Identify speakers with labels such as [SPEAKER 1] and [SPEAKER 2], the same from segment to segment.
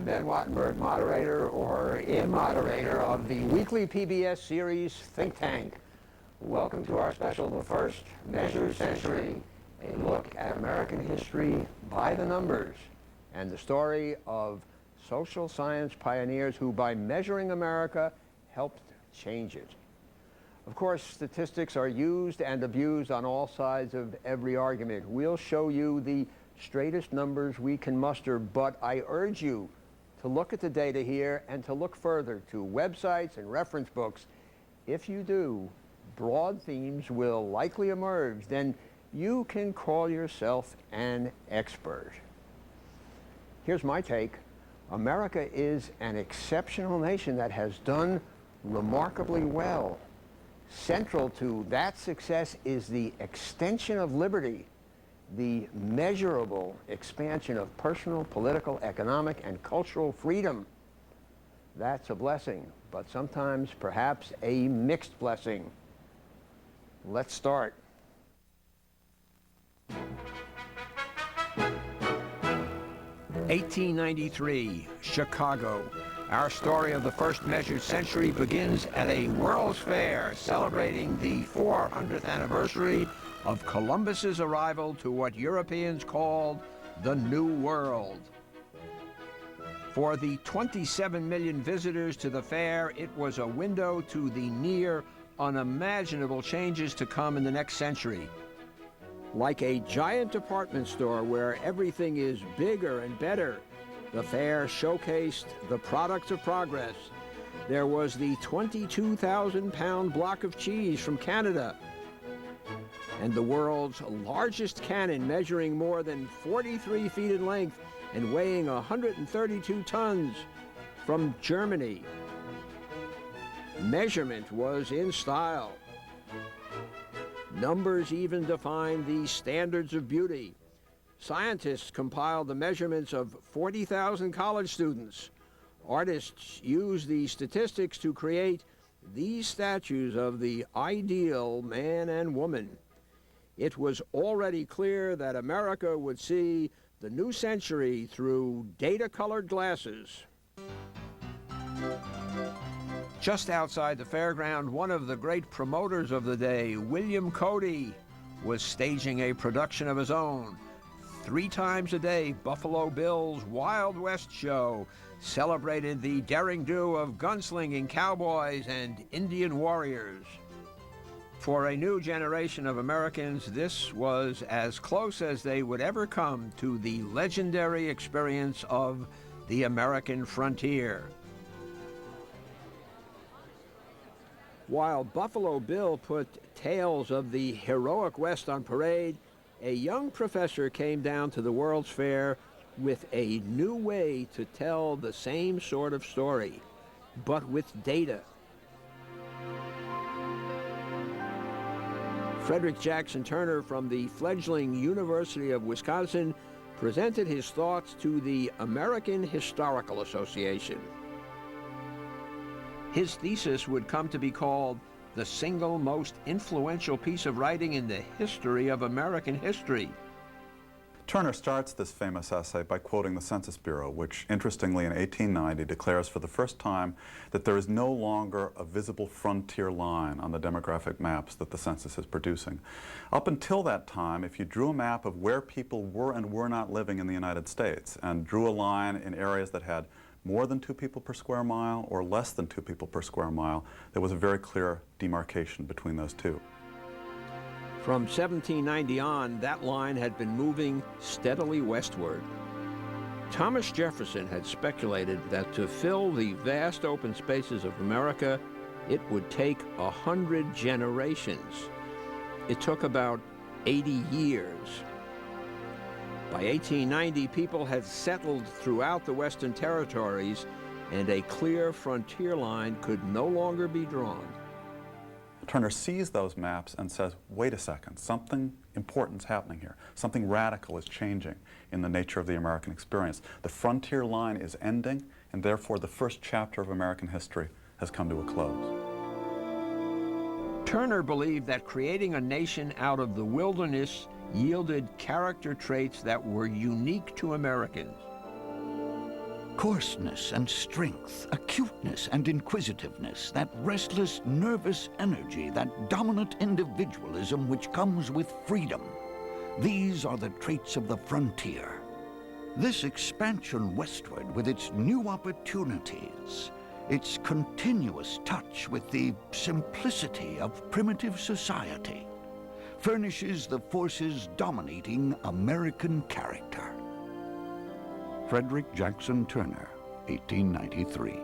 [SPEAKER 1] I'm Ben Wattenberg, moderator or immoderator of the weekly PBS series Think Tank. Welcome to our special The First Measured Century, a look at American history by the numbers, and the story of social science pioneers who, by measuring America, helped change it. Of course, statistics are used and abused on all sides of every argument. We'll show you the straightest numbers we can muster, but I urge you to look at the data here and to look further to websites and reference books. If you do, broad themes will likely emerge. Then you can call yourself an expert. Here's my take. America is an exceptional nation that has done remarkably well. Central to that success is the extension of liberty, the measurable expansion of personal, political, economic, and cultural freedom. That's a blessing, but sometimes perhaps a mixed blessing. Let's start. (1893), Chicago. Our story of the first measured century begins at a World's Fair celebrating the 400th anniversary of Columbus's arrival to what Europeans called the New World. For the 27 million visitors to the fair, it was a window to the near unimaginable changes to come in the next century. Like a giant department store where everything is bigger and better, the fair showcased the products of progress. There was the 22,000-pound block of cheese from Canada, and the world's largest cannon measuring more than 43 feet in length and weighing 132 tons from Germany. Measurement was in style. Numbers even defined the standards of beauty. Scientists compiled the measurements of 40,000 college students. Artists used the statistics to create these statues of the ideal man and woman. It was already clear that America would see the new century through data-colored glasses. Just outside the fairground, one of the great promoters of the day, William Cody, was staging a production of his own. 3 times a day, Buffalo Bill's Wild West show celebrated the daring do of gunslinging cowboys and Indian warriors. For a new generation of Americans, this was as close as they would ever come to the legendary experience of the American frontier. While Buffalo Bill put tales of the heroic West on parade, a young professor came down to the World's Fair with a new way to tell the same sort of story, but with data. Frederick Jackson Turner from the fledgling University of Wisconsin presented his thoughts to the American Historical Association. His thesis would come to be called the single most influential piece of writing in the history of American history.
[SPEAKER 2] Turner starts this famous essay by quoting the Census Bureau, which interestingly in 1890 declares for the first time that there is no longer a visible frontier line on the demographic maps that the census is producing. Up until that time, if you drew a map of where people were and were not living in the United States and drew a line in areas that had more than 2 people per square mile or less than 2 people per square mile, there was a very clear demarcation between those two.
[SPEAKER 1] From 1790 on, that line had been moving steadily westward. Thomas Jefferson had speculated that to fill the vast open spaces of America, it would take 100 generations. It took about 80 years. By 1890, people had settled throughout the Western territories, and a clear frontier line could no longer be drawn.
[SPEAKER 2] Turner sees those maps and says, wait a second, something important is happening here. Something radical is changing in the nature of the American experience. The frontier line is ending, and therefore the first chapter of American history has come to a close.
[SPEAKER 1] Turner believed that creating a nation out of the wilderness yielded character traits that were unique to Americans.
[SPEAKER 3] Coarseness and strength, acuteness and inquisitiveness, that restless, nervous energy, that dominant individualism which comes with freedom. These are the traits of the frontier. This expansion westward with its new opportunities, its continuous touch with the simplicity of primitive society, furnishes the forces dominating American character. Frederick Jackson Turner, 1893.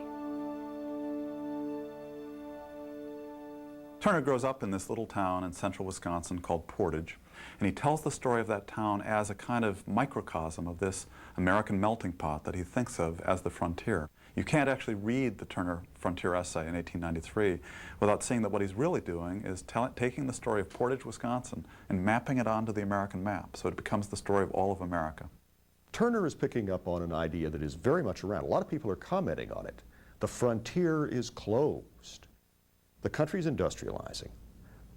[SPEAKER 2] Turner grows up in this little town in central Wisconsin called Portage, and he tells the story of that town as a kind of microcosm of this American melting pot that he thinks of as the frontier. You can't actually read the Turner Frontier essay in 1893 without seeing that what he's really doing is taking the story of Portage, Wisconsin, and mapping it onto the American map, so it becomes the story of all of America.
[SPEAKER 4] Turner is picking up on an idea that is very much around. A lot of people are commenting on it. The frontier is closed. The country's industrializing.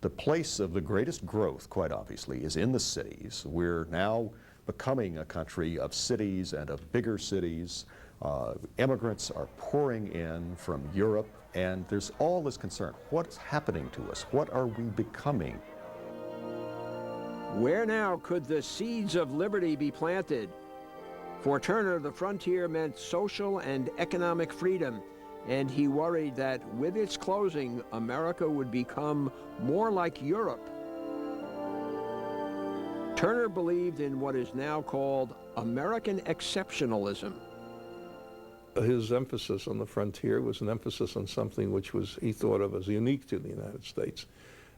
[SPEAKER 4] The place of the greatest growth, quite obviously, is in the cities. We're now becoming a country of cities and of bigger cities. Immigrants are pouring in from Europe, and there's all this concern. What's happening to us? What are we becoming?
[SPEAKER 1] Where now could the seeds of liberty be planted? For Turner, the frontier meant social and economic freedom, and he worried that with its closing, America would become more like Europe. Turner believed in what is now called American exceptionalism.
[SPEAKER 5] His emphasis on the frontier was an emphasis on something which he thought of as unique to the United States,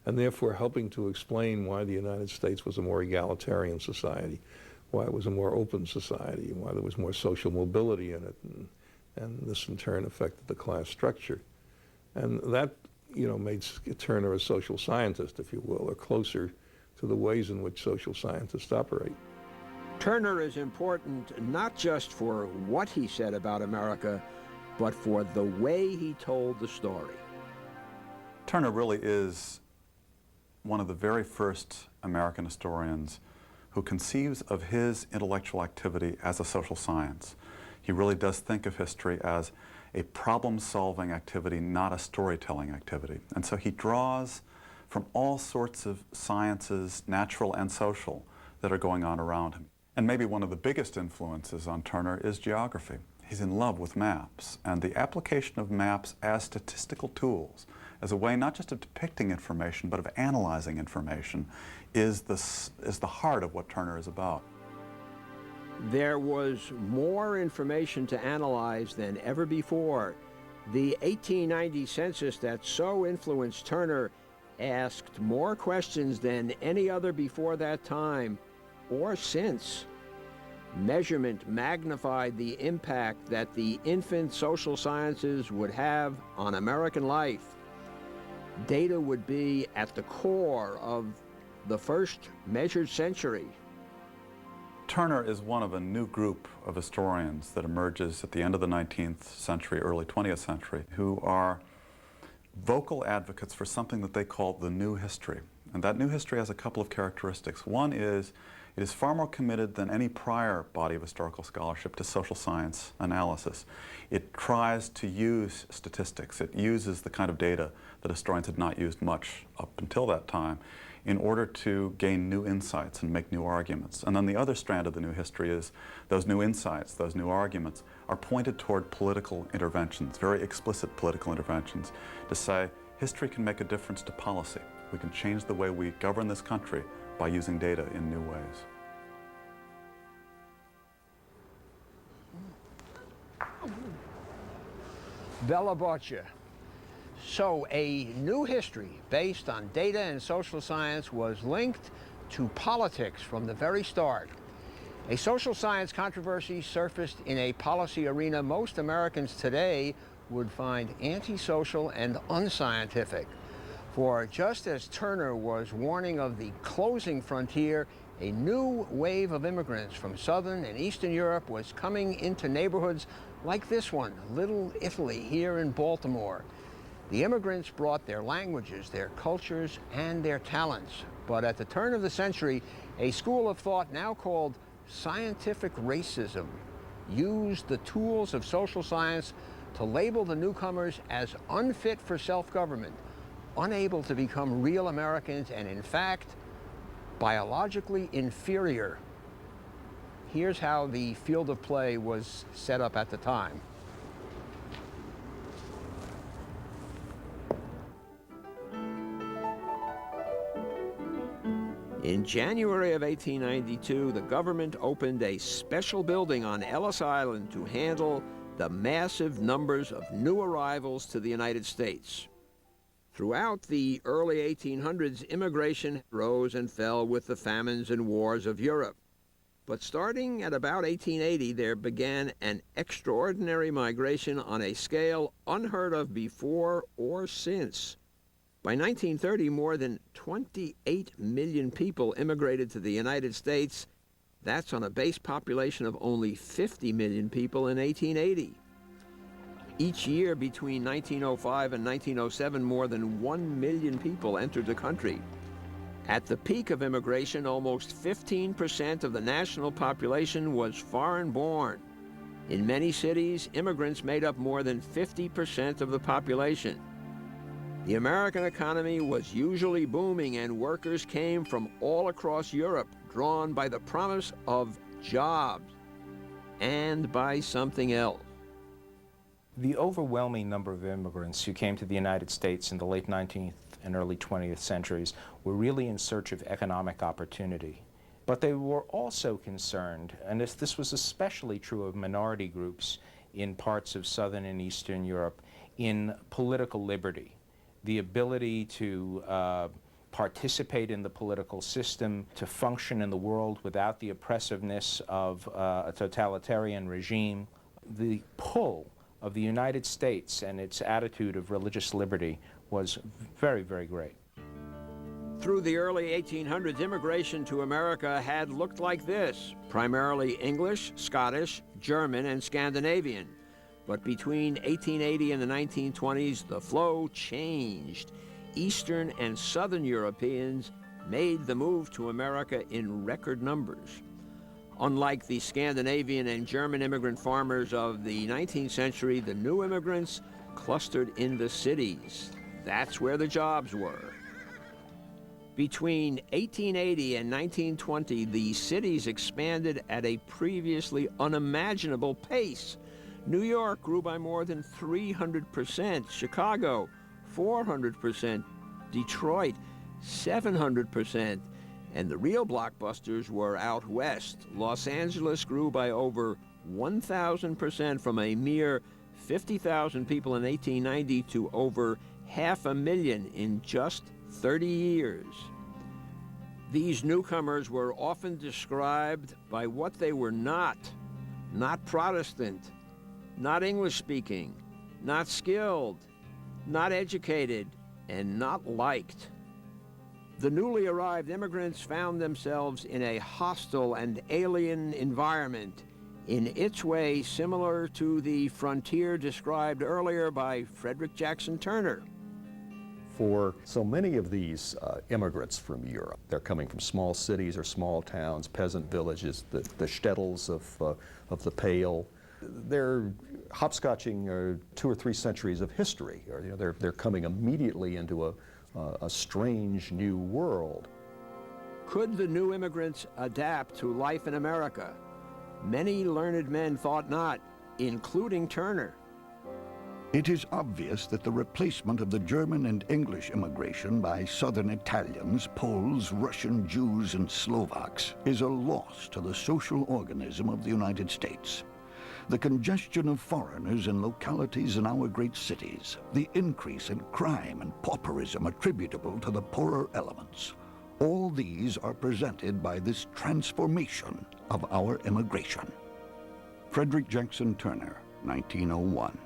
[SPEAKER 5] and therefore helping to explain why the United States was a more egalitarian society, why it was a more open society, and why there was more social mobility in it, and this in turn affected the class structure. And that, made Turner a social scientist, if you will, or closer to the ways in which social scientists operate.
[SPEAKER 1] Turner is important not just for what he said about America, but for the way he told the story.
[SPEAKER 2] Turner really is one of the very first American historians who conceives of his intellectual activity as a social science. He really does think of history as a problem-solving activity, not a storytelling activity. And so he draws from all sorts of sciences, natural and social, that are going on around him. And maybe one of the biggest influences on Turner is geography. He's in love with maps, and the application of maps as statistical tools, as a way not just of depicting information, but of analyzing information, is the heart of what Turner is about.
[SPEAKER 1] There was more information to analyze than ever before. The 1890 census that so influenced Turner asked more questions than any other before that time or since. Measurement magnified the impact that the infant social sciences would have on American life. Data would be at the core of the first measured century.
[SPEAKER 2] Turner is one of a new group of historians that emerges at the end of the 19th century, early 20th century, who are vocal advocates for something that they call the new history. And that new history has a couple of characteristics. One is it is far more committed than any prior body of historical scholarship to social science analysis. It tries to use statistics. It uses the kind of data that historians had not used much up until that time in order to gain new insights and make new arguments. And then the other strand of the new history is those new insights, those new arguments, are pointed toward political interventions, very explicit political interventions, to say history can make a difference to policy. We can change the way we govern this country by using data in new ways.
[SPEAKER 1] Bella Boccia. So a new history based on data and social science was linked to politics from the very start. A social science controversy surfaced in a policy arena most Americans today would find antisocial and unscientific. For just as Turner was warning of the closing frontier, a new wave of immigrants from Southern and Eastern Europe was coming into neighborhoods like this one, Little Italy, here in Baltimore. The immigrants brought their languages, their cultures, and their talents. But at the turn of the century, a school of thought now called scientific racism used the tools of social science to label the newcomers as unfit for self-government, unable to become real Americans, and in fact, biologically inferior. Here's how the field of play was set up at the time. In January of 1892, the government opened a special building on Ellis Island to handle the massive numbers of new arrivals to the United States. Throughout the early 1800s, immigration rose and fell with the famines and wars of Europe. But starting at about 1880, there began an extraordinary migration on a scale unheard of before or since. By 1930, more than 28 million people immigrated to the United States. That's on a base population of only 50 million people in 1880. Each year between 1905 and 1907, more than 1 million people entered the country. At the peak of immigration, almost 15% of the national population was foreign-born. In many cities, immigrants made up more than 50% of the population. The American economy was usually booming, and workers came from all across Europe, drawn by the promise of jobs and by something else.
[SPEAKER 6] The overwhelming number of immigrants who came to the United States in the late 19th and early 20th centuries were really in search of economic opportunity. But they were also concerned, and this was especially true of minority groups in parts of Southern and Eastern Europe, in political liberty, the ability to participate in the political system, to function in the world without the oppressiveness of a totalitarian regime. The pull of the United States and its attitude of religious liberty was very, very great.
[SPEAKER 1] Through the early 1800s, immigration to America had looked like this: primarily English, Scottish, German, and Scandinavian. But between 1880 and the 1920s, the flow changed. Eastern and Southern Europeans made the move to America in record numbers. Unlike the Scandinavian and German immigrant farmers of the 19th century, the new immigrants clustered in the cities. That's where the jobs were. Between 1880 and 1920, the cities expanded at a previously unimaginable pace. New York grew by more than 300%, Chicago 400%, Detroit 700%, and the real blockbusters were out west. Los Angeles grew by over 1,000% from a mere 50,000 people in 1890 to over 500,000 in just 30 years. These newcomers were often described by what they were not Protestant, not English-speaking, not skilled, not educated, and not liked. The newly arrived immigrants found themselves in a hostile and alien environment, in its way similar to the frontier described earlier by Frederick Jackson Turner.
[SPEAKER 4] For so many of these immigrants from Europe, they're coming from small cities or small towns, peasant villages, the shtetls of the Pale. They're hopscotching 2 or 3 centuries of history. Or, they're coming immediately into a strange new world.
[SPEAKER 1] Could the new immigrants adapt to life in America? Many learned men thought not, including Turner.
[SPEAKER 3] It is obvious that the replacement of the German and English immigration by Southern Italians, Poles, Russian Jews, and Slovaks is a loss to the social organism of the United States. The congestion of foreigners in localities in our great cities, the increase in crime and pauperism attributable to the poorer elements, all these are presented by this transformation of our immigration. Frederick Jackson Turner, 1901.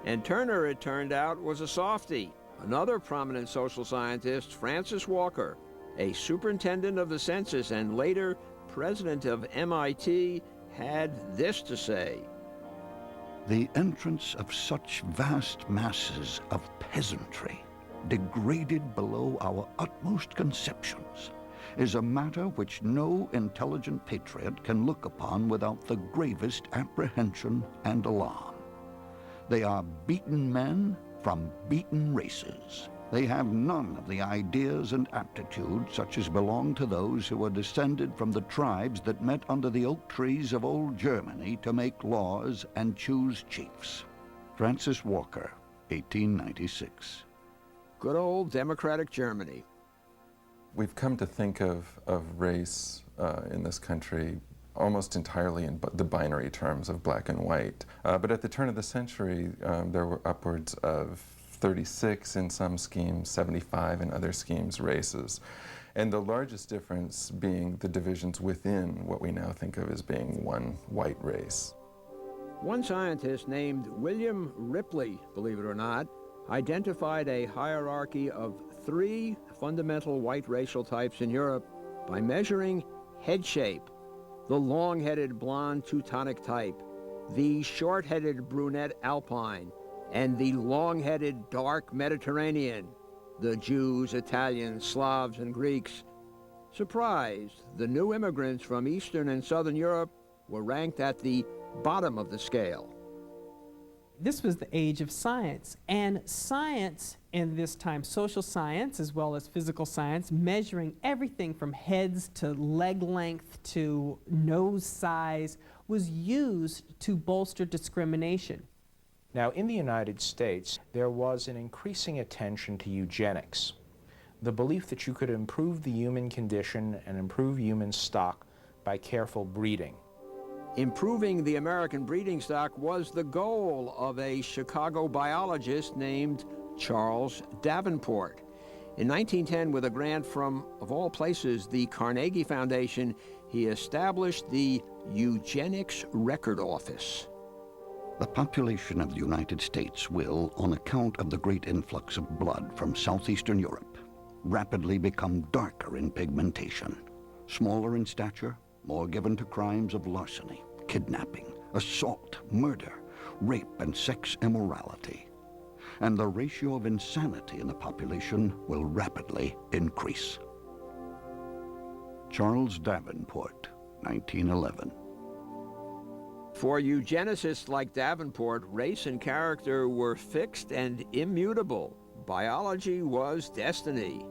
[SPEAKER 1] And Turner, it turned out, was a softie. Another prominent social scientist, Francis Walker, a superintendent of the census and later president of MIT, had this to say:
[SPEAKER 3] The entrance of such vast masses of peasantry, degraded below our utmost conceptions, is a matter which no intelligent patriot can look upon without the gravest apprehension and alarm. They are beaten men from beaten races. They have none of the ideas and aptitudes such as belong to those who are descended from the tribes that met under the oak trees of old Germany to make laws and choose chiefs. Francis Walker, 1896.
[SPEAKER 1] Good old democratic Germany.
[SPEAKER 7] We've come to think of race in this country almost entirely in the binary terms of black and white. But at the turn of the century, there were upwards of 36 in some schemes, 75 in other schemes, races. And the largest difference being the divisions within what we now think of as being one white race.
[SPEAKER 1] One scientist named William Ripley, believe it or not, identified a hierarchy of 3 fundamental white racial types in Europe by measuring head shape: the long-headed blonde Teutonic type, the short-headed brunette Alpine, and the long-headed dark Mediterranean, the Jews, Italians, Slavs, and Greeks. Surprised, the new immigrants from Eastern and Southern Europe were ranked at the bottom of the scale.
[SPEAKER 8] This was the age of science, and science in this time, social science as well as physical science, measuring everything from heads to leg length to nose size, was used to bolster discrimination.
[SPEAKER 6] Now, in the United States, there was an increasing attention to eugenics, the belief that you could improve the human condition and improve human stock by careful breeding.
[SPEAKER 1] Improving the American breeding stock was the goal of a Chicago biologist named Charles Davenport. In 1910, with a grant from, of all places, the Carnegie Foundation, he established the Eugenics Record Office.
[SPEAKER 3] The population of the United States will, on account of the great influx of blood from southeastern Europe, rapidly become darker in pigmentation, smaller in stature, more given to crimes of larceny, kidnapping, assault, murder, rape, and sex immorality. And the ratio of insanity in the population will rapidly increase. Charles Davenport, 1911.
[SPEAKER 1] For eugenicists like Davenport, race and character were fixed and immutable. Biology was destiny.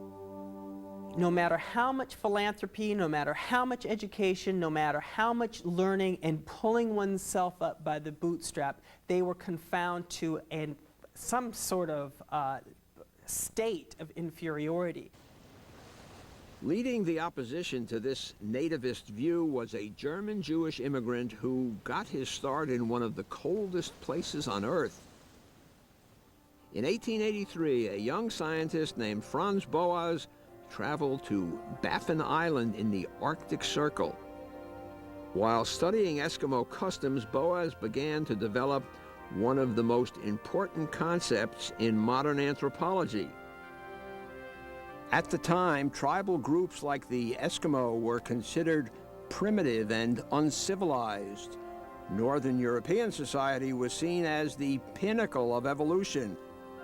[SPEAKER 8] No matter how much philanthropy, no matter how much education, no matter how much learning and pulling oneself up by the bootstrap, they were confounded to some sort of state of inferiority.
[SPEAKER 1] Leading the opposition to this nativist view was a German Jewish immigrant who got his start in one of the coldest places on earth. In 1883, a young scientist named Franz Boas traveled to Baffin Island in the Arctic Circle. While studying Eskimo customs, Boas began to develop one of the most important concepts in modern anthropology. At the time, tribal groups like the Eskimo were considered primitive and uncivilized. Northern European society was seen as the pinnacle of evolution,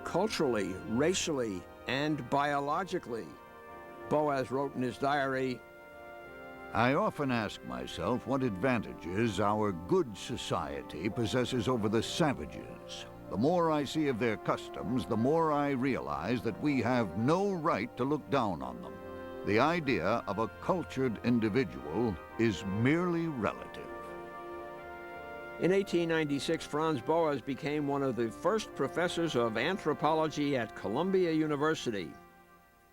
[SPEAKER 1] culturally, racially, and biologically. Boas wrote in his diary,
[SPEAKER 3] I often ask myself what advantages our good society possesses over the savages. The more I see of their customs, the more I realize that we have no right to look down on them. The idea of a cultured individual is merely relative.
[SPEAKER 1] In 1896, Franz Boas became one of the first professors of anthropology at Columbia University.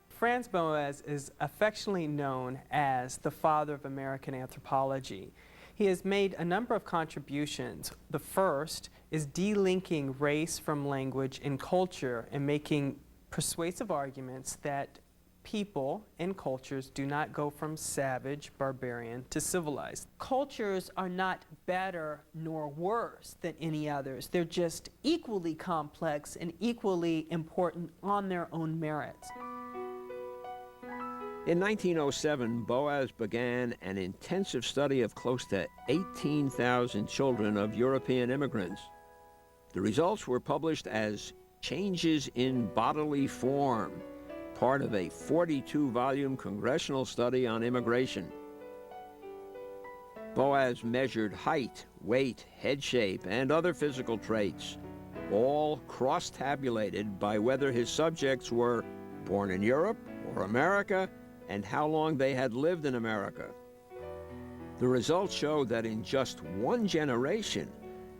[SPEAKER 8] Franz Boas is affectionately known as the father of American anthropology. He has made a number of contributions. The first is delinking race from language and culture and making persuasive arguments that people and cultures do not go from savage, barbarian to civilized. Cultures are not better nor worse than any others. They're just equally complex and equally important on their own merits.
[SPEAKER 1] In 1907, Boas began an intensive study of close to 18,000 children of European immigrants. The results were published as Changes in Bodily Form,
[SPEAKER 9] part of a 42-volume congressional study on immigration. Boas measured height, weight, head shape, and other physical traits, all cross-tabulated by whether his subjects were born in Europe or America and how long they had lived in America. The results showed that in just one generation,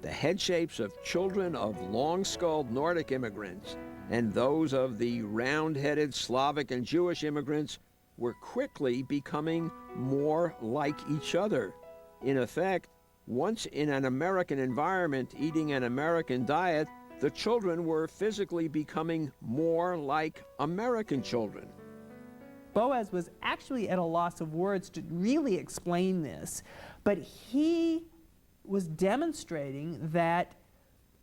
[SPEAKER 9] the head shapes of children of long-skulled Nordic immigrants and those of the round-headed Slavic and Jewish immigrants were quickly becoming more like each other. In effect, once in an American environment eating an American diet, the children were physically becoming more like American children.
[SPEAKER 8] Boas was actually at a loss of words to really explain this, but he was demonstrating that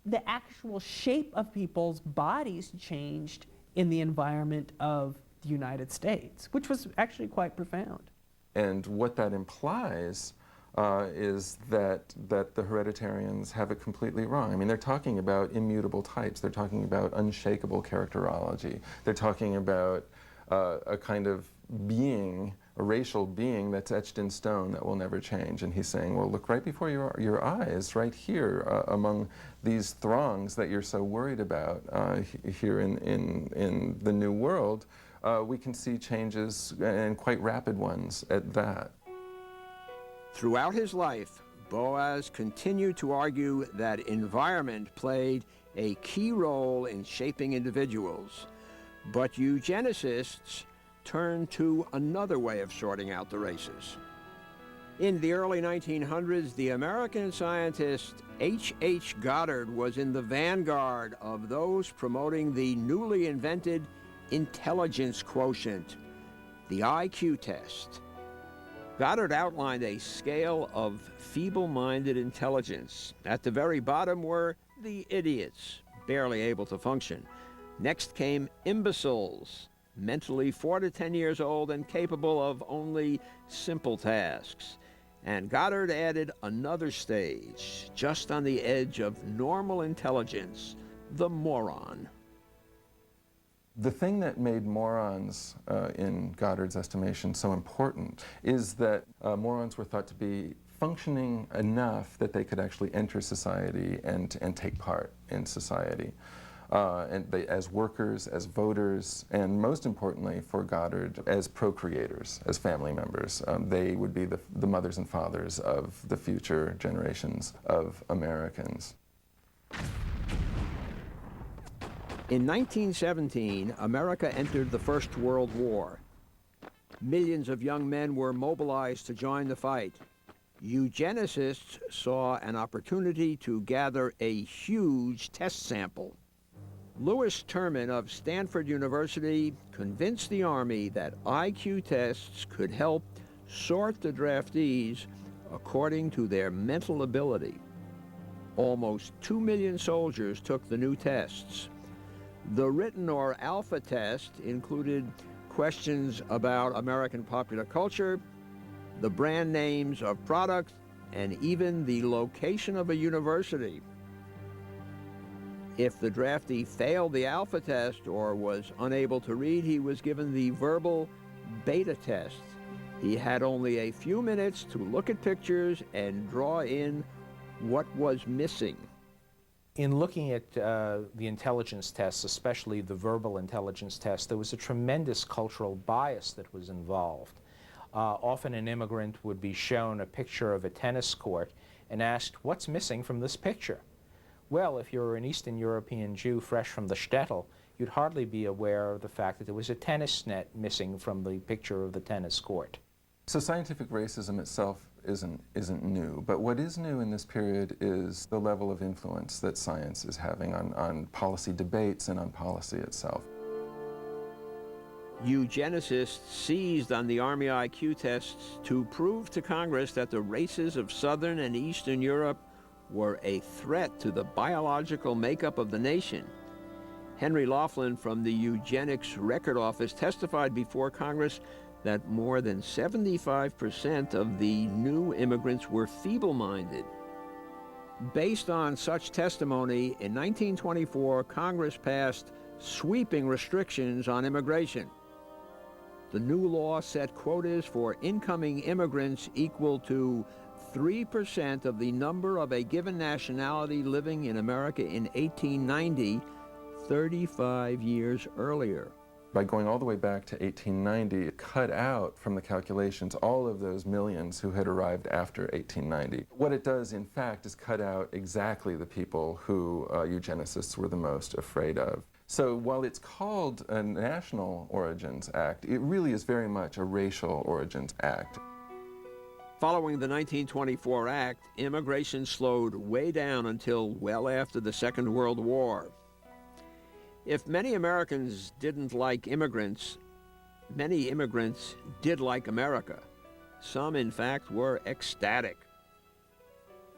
[SPEAKER 8] the actual shape of people's bodies changed in the environment of the United States, which was actually quite profound.
[SPEAKER 7] And what that implies is that the hereditarians have it completely wrong. I mean, they're talking about immutable types. They're talking about unshakable characterology. They're talking about a kind of being, a racial being that's etched in stone that will never change. And he's saying, well, look right before your eyes, right here among these throngs that you're so worried about here in the New World, we can see changes, and quite rapid ones at that.
[SPEAKER 9] Throughout his life, Boas continued to argue that environment played a key role in shaping individuals. But eugenicists turned to another way of sorting out the races. In the early 1900s, the American scientist H.H. Goddard was in the vanguard of those promoting the newly invented intelligence quotient, the IQ test. Goddard outlined a scale of feeble-minded intelligence. At the very bottom were the idiots, barely able to function. Next came imbeciles, mentally 4 to 10 years old and capable of only simple tasks. And Goddard added another stage, just on the edge of normal intelligence, the moron.
[SPEAKER 7] The thing that made morons, in Goddard's estimation, so important is that morons were thought to be functioning enough that they could actually enter society and take part in society. And they, as workers, as voters, and most importantly for Goddard, as procreators, as family members. They would be the mothers and fathers of the future generations of Americans.
[SPEAKER 9] In 1917, America entered the First World War. Millions of young men were mobilized to join the fight. Eugenicists saw an opportunity to gather a huge test sample. Lewis Terman of Stanford University convinced the Army that IQ tests could help sort the draftees according to their mental ability. Almost 2 million soldiers took the new tests. The written or alpha test included questions about American popular culture, the brand names of products, and even the location of a university. If the draftee failed the alpha test or was unable to read, he was given the verbal beta test. He had only a few minutes to look at pictures and draw in what was missing.
[SPEAKER 6] In looking at the intelligence tests, especially the verbal intelligence test, there was a tremendous cultural bias that was involved. Often an immigrant would be shown a picture of a tennis court and asked, what's missing from this picture? Well, if you're an Eastern European Jew fresh from the shtetl, you'd hardly be aware of the fact that there was a tennis net missing from the picture of the tennis court.
[SPEAKER 7] So scientific racism itself isn't new, but what is new in this period is the level of influence that science is having on policy debates and on policy itself.
[SPEAKER 9] Eugenicists seized on the Army IQ tests to prove to Congress that the races of Southern and Eastern Europe were a threat to the biological makeup of the nation. Henry Laughlin from the Eugenics Record Office testified before Congress that more than 75% of the new immigrants were feeble-minded. Based on such testimony, in 1924, Congress passed sweeping restrictions on immigration. the new law set quotas for incoming immigrants equal to 3% of the number of a given nationality living in America in 1890, 35 years earlier.
[SPEAKER 7] By going all the way back to 1890, it cut out from the calculations all of those millions who had arrived after 1890. What it does, in fact, is cut out exactly the people who eugenicists were the most afraid of. So while it's called a National Origins Act, it really is very much a Racial Origins Act.
[SPEAKER 9] Following the 1924 Act, immigration slowed way down until well after the Second World War. If many Americans didn't like immigrants, many immigrants did like America. Some, in fact, were ecstatic.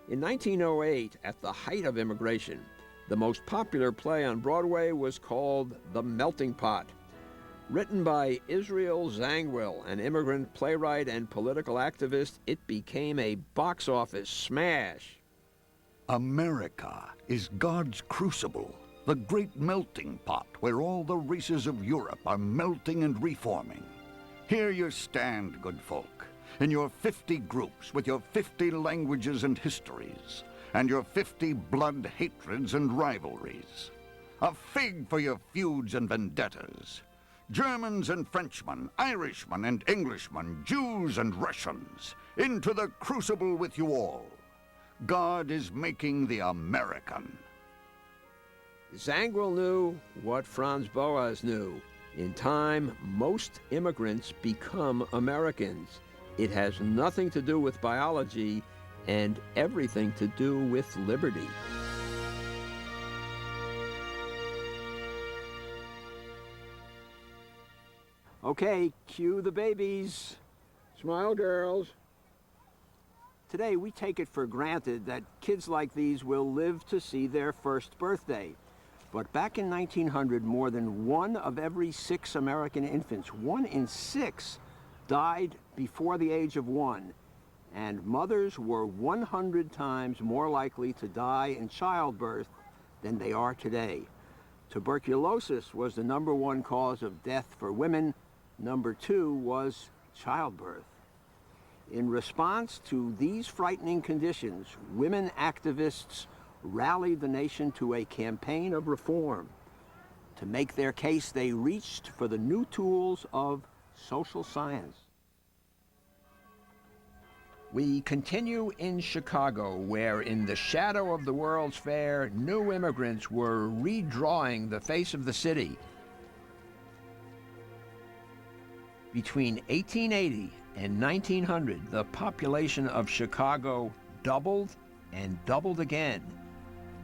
[SPEAKER 9] In 1908, at the height of immigration, the most popular play on Broadway was called The Melting Pot. Written by Israel Zangwill, an immigrant playwright and political activist, it became a box office smash.
[SPEAKER 3] America is God's crucible, the great melting pot where all the races of Europe are melting and reforming. Here you stand, good folk, in your 50 groups with your 50 languages and histories, and your 50 blood hatreds and rivalries. A fig for your feuds and vendettas. Germans and Frenchmen, Irishmen and Englishmen, Jews and Russians, into the crucible with you all. God is making the American.
[SPEAKER 9] Zangwill knew what Franz Boas knew. In time, most immigrants become Americans. It has nothing to do with biology and everything to do with liberty. Okay, cue the babies. Smile, girls. Today, we take it for granted that kids like these will live to see their first birthday. But back in 1900, more than 1 of every 6 American infants, 1 in 6, died before the age of 1. And mothers were 100 times more likely to die in childbirth than they are today. Tuberculosis was the #1 cause of death for women. #2 was childbirth. In response to these frightening conditions, women activists rallied the nation to a campaign of reform. To make their case, they reached for the new tools of social science. We continue in Chicago, where in the shadow of the World's Fair, new immigrants were redrawing the face of the city. Between 1880 and 1900, the population of Chicago doubled and doubled again.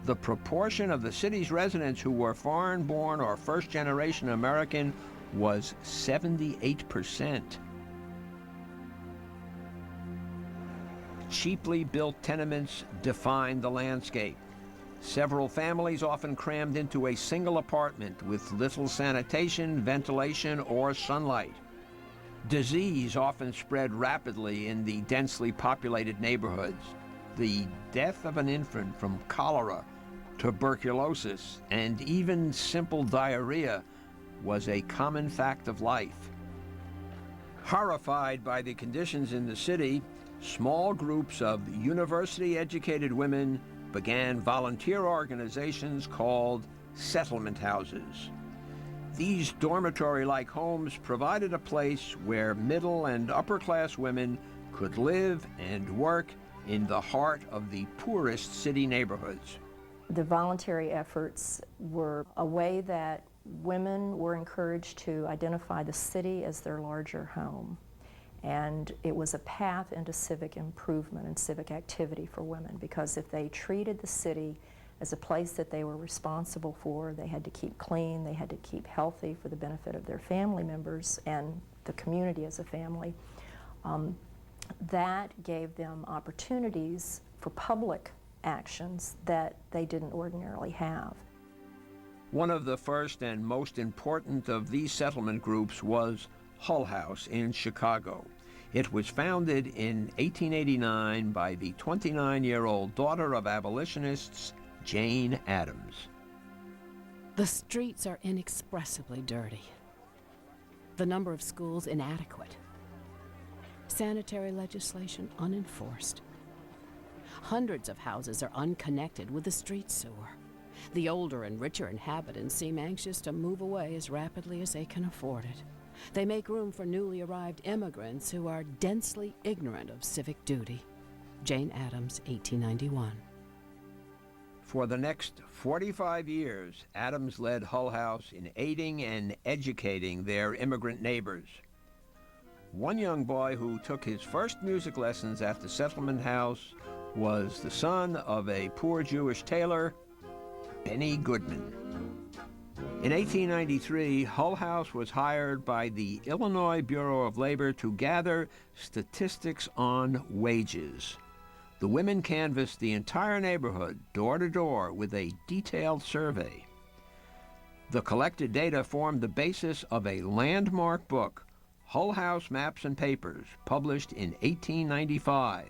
[SPEAKER 9] The proportion of the city's residents who were foreign-born or first-generation American was 78%. Cheaply built tenements defined the landscape. Several families often crammed into a single apartment with little sanitation, ventilation, or sunlight. Disease often spread rapidly in the densely populated neighborhoods. The death of an infant from cholera, tuberculosis, and even simple diarrhea was a common fact of life. Horrified by the conditions in the city, small groups of university-educated women began volunteer organizations called settlement houses. These dormitory-like homes provided a place where middle and upper-class women could live and work in the heart of the poorest city neighborhoods.
[SPEAKER 10] The voluntary efforts were a way that women were encouraged to identify the city as their larger home. And it was a path into civic improvement and civic activity for women, because if they treated the city as a place that they were responsible for, they had to keep clean, they had to keep healthy for the benefit of their family members and the community as a family. That gave them opportunities for public actions that they didn't ordinarily have.
[SPEAKER 9] One of the first and most important of these settlement groups was Hull House in Chicago. It was founded in 1889 by the 29-year-old daughter of abolitionists, Jane Addams.
[SPEAKER 11] The streets are inexpressibly dirty. The number of schools inadequate. Sanitary legislation unenforced. Hundreds of houses are unconnected with the street sewer. The older and richer inhabitants seem anxious to move away as rapidly as they can afford it. They make room for newly arrived immigrants who are densely ignorant of civic duty. Jane Addams, 1891.
[SPEAKER 9] For the next 45 years, Addams led Hull House in aiding and educating their immigrant neighbors. One young boy who took his first music lessons at the Settlement House was the son of a poor Jewish tailor, Benny Goodman. In 1893, Hull House was hired by the Illinois Bureau of Labor to gather statistics on wages. The women canvassed the entire neighborhood, door to door, with a detailed survey. The collected data formed the basis of a landmark book, Hull House Maps and Papers, published in 1895.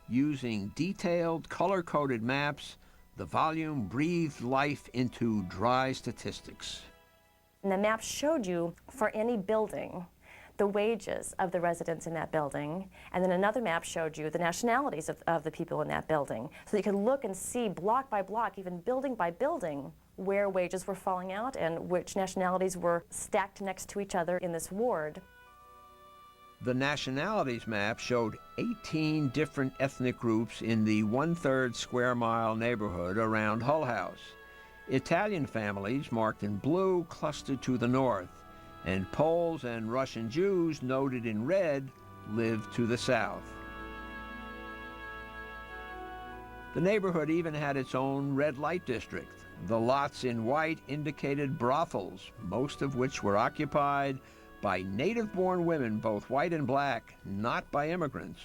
[SPEAKER 9] Using detailed, color-coded maps, the volume breathed life into dry statistics.
[SPEAKER 12] And the map showed you, for any building, the wages of the residents in that building, and then another map showed you the nationalities of the people in that building. So you could look and see block by block, even building by building, where wages were falling out and which nationalities were stacked next to each other in this ward.
[SPEAKER 9] The nationalities map showed 18 different ethnic groups in the 1/3 square mile neighborhood around Hull House. Italian families, marked in blue, clustered to the north, and Poles and Russian Jews, noted in red, lived to the south. The neighborhood even had its own red light district. The lots in white indicated brothels, most of which were occupied by native-born women, both white and black, not by immigrants.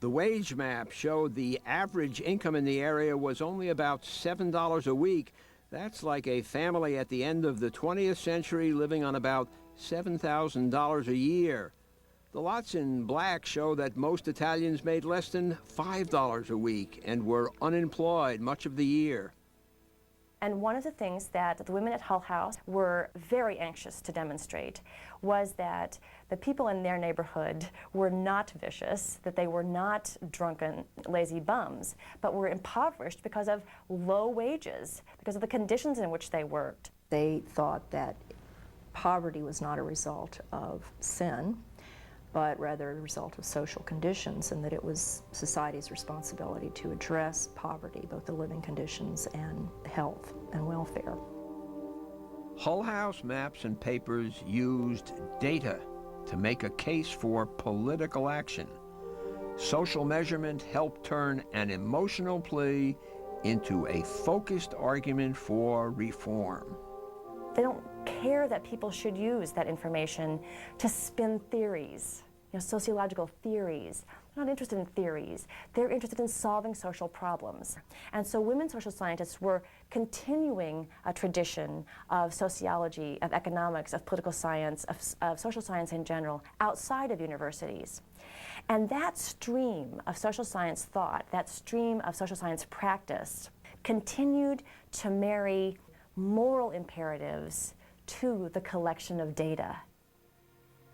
[SPEAKER 9] The wage map showed the average income in the area was only about $7 a week. That's like a family at the end of the 20th century living on about $7,000 a year. The lots in black show that most Italians made less than $5 a week and were unemployed much of the year.
[SPEAKER 12] And one of the things that the women at Hull House were very anxious to demonstrate was that the people in their neighborhood were not vicious, that they were not drunken, lazy bums, but were impoverished because of low wages, because of the conditions in which they worked.
[SPEAKER 10] They thought that poverty was not a result of sin, but rather a result of social conditions, and that it was society's responsibility to address poverty, both the living conditions and health and welfare.
[SPEAKER 9] Hull House Maps and Papers used data to make a case for political action. Social measurement helped turn an emotional plea into a focused argument for reform.
[SPEAKER 12] They don't care that people should use that information to spin theories, sociological theories. They're not interested in theories. They're interested in solving social problems. And so women social scientists were continuing a tradition of sociology, of economics, of political science, of social science in general, outside of universities. And that stream of social science thought, that stream of social science practice, continued to marry moral imperatives to the collection of data.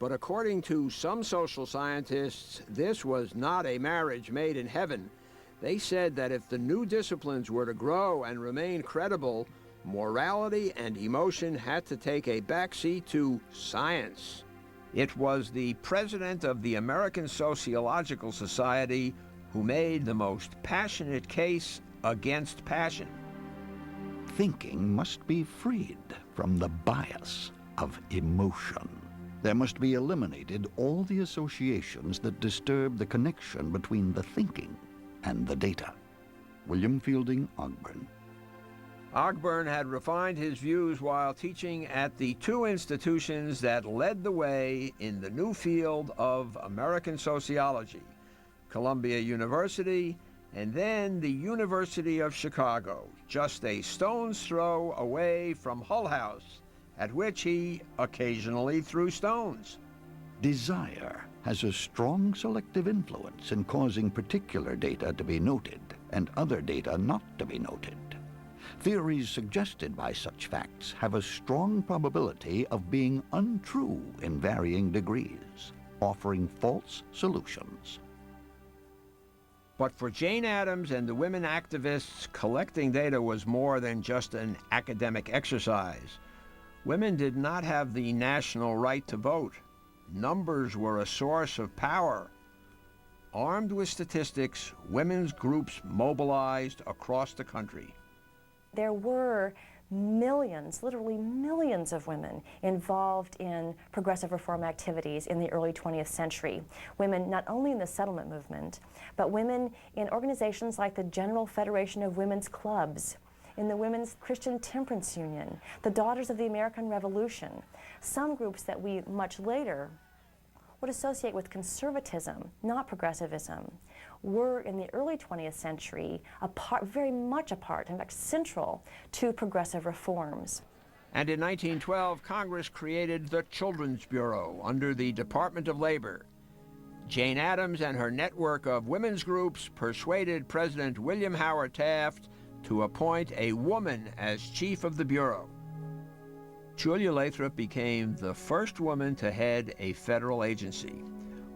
[SPEAKER 9] But according to some social scientists, this was not a marriage made in heaven. They said that if the new disciplines were to grow and remain credible, morality and emotion had to take a backseat to science. It was the president of the American Sociological Society who made the most passionate case against passion.
[SPEAKER 3] Thinking must be freed from the bias of emotion. There must be eliminated all the associations that disturb the connection between the thinking and the data. William Fielding Ogburn.
[SPEAKER 9] Ogburn had refined his views while teaching at the two institutions that led the way in the new field of American sociology, Columbia University and then the University of Chicago, just a stone's throw away from Hull House, at which he occasionally threw stones.
[SPEAKER 3] Desire has a strong selective influence in causing particular data to be noted and other data not to be noted. Theories suggested by such facts have a strong probability of being untrue in varying degrees, offering false solutions.
[SPEAKER 9] But for Jane Addams and the women activists, collecting data was more than just an academic exercise. Women did not have the national right to vote. Numbers were a source of power. Armed with statistics, women's groups mobilized across the country.
[SPEAKER 12] There were millions, literally millions of women involved in progressive reform activities in the early 20th century. Women not only in the settlement movement, but women in organizations like the General Federation of Women's Clubs, in the Women's Christian Temperance Union, the Daughters of the American Revolution, some groups that we much later would associate with conservatism, not progressivism, were in the early 20th century very much a part, in fact central, to progressive reforms.
[SPEAKER 9] And in 1912, Congress created the Children's Bureau under the Department of Labor. Jane Addams and her network of women's groups persuaded President William Howard Taft to appoint a woman as chief of the Bureau. Julia Lathrop became the first woman to head a federal agency.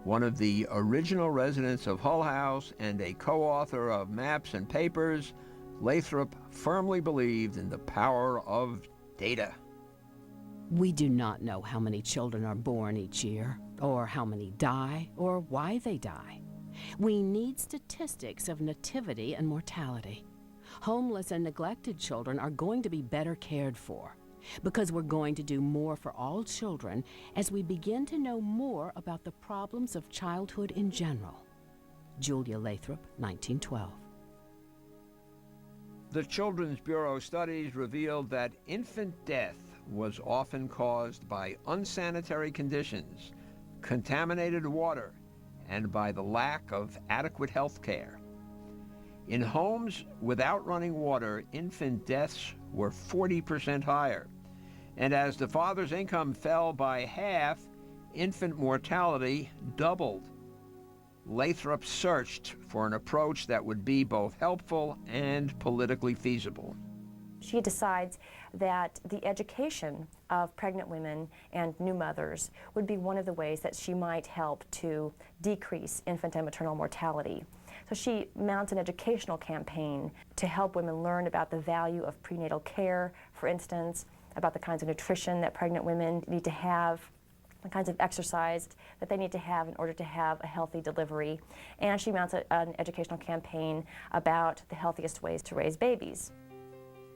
[SPEAKER 9] One of the original residents of Hull House and a co-author of Maps and Papers, Lathrop firmly believed in the power of data.
[SPEAKER 11] We do not know how many children are born each year, or how many die, or why they die. We need statistics of nativity and mortality. Homeless and neglected children are going to be better cared for, because we're going to do more for all children as we begin to know more about the problems of childhood in general. Julia Lathrop, 1912.
[SPEAKER 9] The Children's Bureau studies revealed that infant death was often caused by unsanitary conditions, contaminated water, and by the lack of adequate health care. In homes without running water, infant deaths were 40% higher. And as the father's income fell by half, infant mortality doubled. Lathrop searched for an approach that would be both helpful and politically feasible.
[SPEAKER 12] She decides that the education of pregnant women and new mothers would be one of the ways that she might help to decrease infant and maternal mortality. So she mounts an educational campaign to help women learn about the value of prenatal care, for instance, about the kinds of nutrition that pregnant women need to have, the kinds of exercise that they need to have in order to have a healthy delivery. And she mounts an educational campaign about the healthiest ways to raise babies.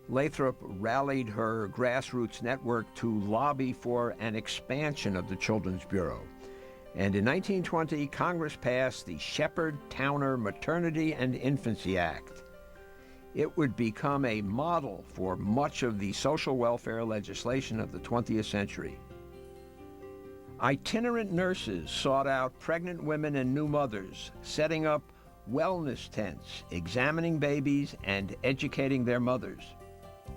[SPEAKER 9] Lathrop rallied her grassroots network to lobby for an expansion of the Children's Bureau. And in 1920, Congress passed the Shepard-Towner Maternity and Infancy Act. It would become a model for much of the social welfare legislation of the 20th century. Itinerant nurses sought out pregnant women and new mothers, setting up wellness tents, examining babies, and educating their mothers.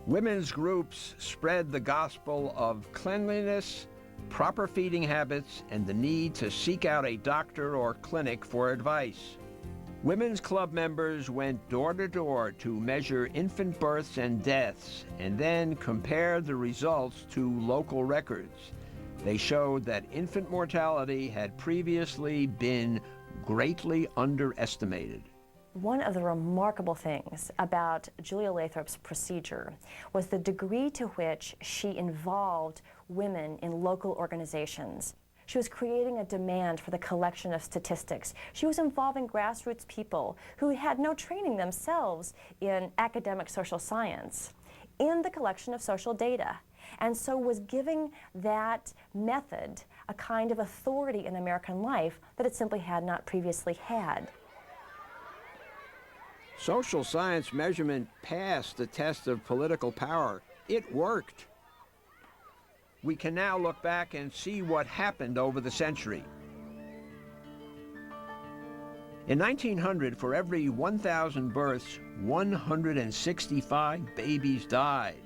[SPEAKER 9] Women's groups spread the gospel of cleanliness, proper feeding habits, and the need to seek out a doctor or clinic for advice. Women's club members went door to door to measure infant births and deaths, and then compared the results to local records. They showed that infant mortality had previously been greatly underestimated.
[SPEAKER 12] One of the remarkable things about Julia Lathrop's procedure was the degree to which she involved women in local organizations. She was creating a demand for the collection of statistics. She was involving grassroots people who had no training themselves in academic social science in the collection of social data, and so was giving that method a kind of authority in American life that it simply had not previously had.
[SPEAKER 9] Social science measurement passed the test of political power. It worked. We can now look back and see what happened over the century. In 1900, for every 1,000 births, 165 babies died.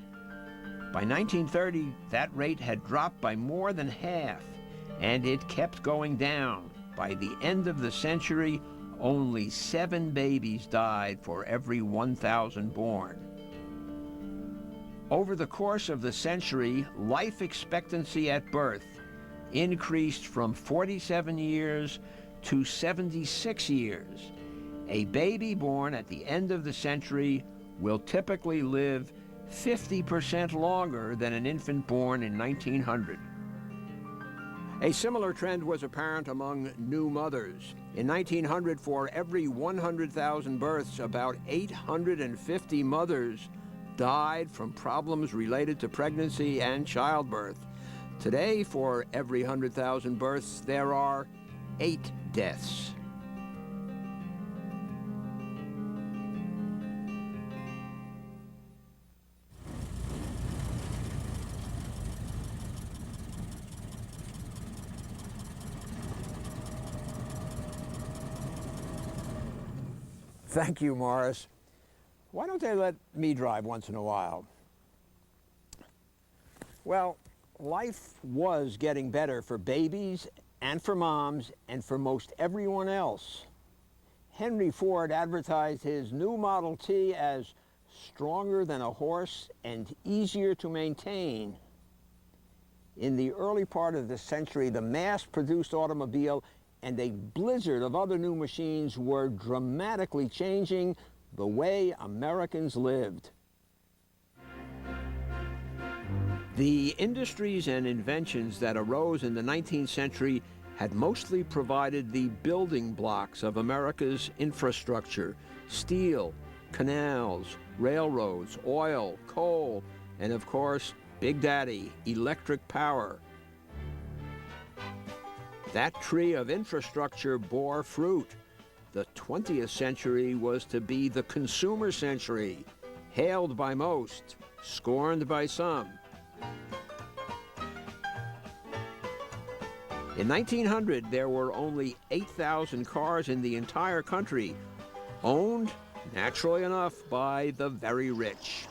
[SPEAKER 9] By 1930, that rate had dropped by more than half, and it kept going down. By the end of the century, only 7 babies died for every 1,000 born. Over the course of the century, life expectancy at birth increased from 47 years to 76 years. A baby born at the end of the century will typically live 50% longer than an infant born in 1900. A similar trend was apparent among new mothers. In 1900, for every 100,000 births, about 850 mothers died from problems related to pregnancy and childbirth. Today, for every 100,000 births, there are 8 deaths. Thank you, Morris. Why don't they let me drive once in a while? Well, life was getting better for babies and for moms and for most everyone else. Henry Ford advertised his new Model T as stronger than a horse and easier to maintain. In the early part of the century, the mass-produced automobile and a blizzard of other new machines were dramatically changing the way Americans lived. The industries and inventions that arose in the 19th century had mostly provided the building blocks of America's infrastructure: steel, canals, railroads, oil, coal, and of course, Big Daddy, electric power. That tree of infrastructure bore fruit. The 20th century was to be the consumer century, hailed by most, scorned by some. In 1900, there were only 8,000 cars in the entire country, owned, naturally enough, by the very rich.